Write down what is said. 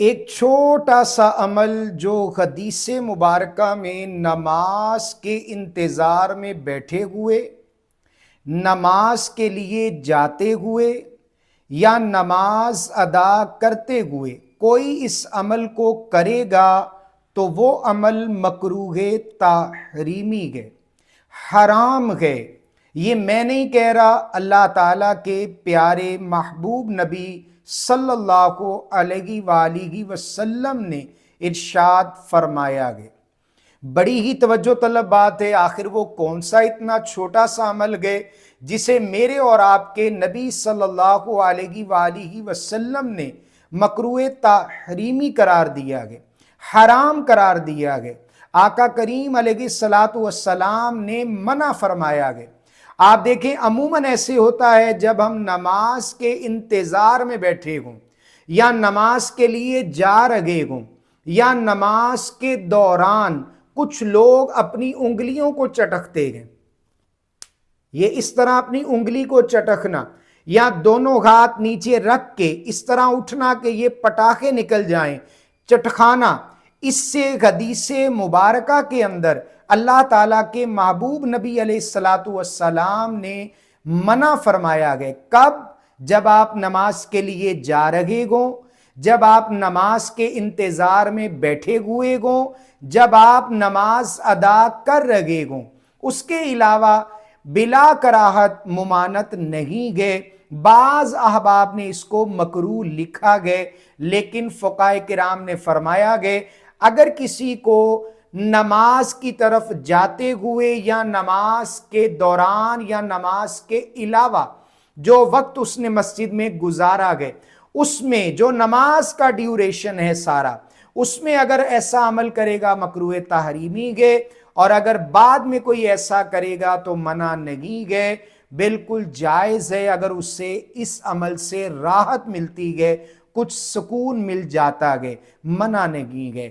ایک چھوٹا سا عمل جو حدیث مبارکہ میں نماز کے انتظار میں بیٹھے ہوئے، نماز کے لیے جاتے ہوئے یا نماز ادا کرتے ہوئے کوئی اس عمل کو کرے گا تو وہ عمل مکروہ تحریمی ہے، حرام ہے۔ یہ میں نہیں کہہ رہا، اللہ تعالیٰ کے پیارے محبوب نبی صلی اللہ علیہ وآلہ وسلم نے ارشاد فرمایا ہے۔ بڑی ہی توجہ طلب بات ہے، آخر وہ کون سا اتنا چھوٹا سا عمل ہے جسے میرے اور آپ کے نبی صلی اللہ علیہ وآلہ وسلم نے مکروہ تحریمی قرار دیا ہے، حرام قرار دیا ہے۔ آقا کریم علیہ السلام نے منع فرمایا ہے۔ آپ دیکھیں عموماً ایسے ہوتا ہے جب ہم نماز کے انتظار میں بیٹھے ہوں یا نماز کے لیے جا رہے ہوں یا نماز کے دوران کچھ لوگ اپنی انگلیوں کو چٹکتے ہیں۔ یہ اس طرح اپنی انگلی کو چٹکنا یا دونوں ہاتھ نیچے رکھ کے اس طرح اٹھنا کہ یہ پٹاخے نکل جائیں، چٹکانا، اس سے حدیث مبارکہ کے اندر اللہ تعالیٰ کے محبوب نبی علیہ السلام نے منع فرمایا گیا۔ کب؟ جب آپ نماز کے لیے جا رہے ہوں، جب آپ نماز کے انتظار میں بیٹھے ہوئے ہوں، جب آپ نماز ادا کر رہے ہوں۔ اس کے علاوہ بلا کراہت ممانت نہیں گئے۔ بعض احباب نے اس کو مکروہ لکھا گئے، لیکن فقہاء کرام نے فرمایا گئے اگر کسی کو نماز کی طرف جاتے ہوئے یا نماز کے دوران یا نماز کے علاوہ جو وقت اس نے مسجد میں گزارا گئے، اس میں جو نماز کا ڈیوریشن ہے سارا، اس میں اگر ایسا عمل کرے گا مکروہ تحریمی گئے، اور اگر بعد میں کوئی ایسا کرے گا تو منع نہیں گئے، بالکل جائز ہے۔ اگر اس سے اس عمل سے راحت ملتی ہے، کچھ سکون مل جاتا ہے، منع نہیں گئے۔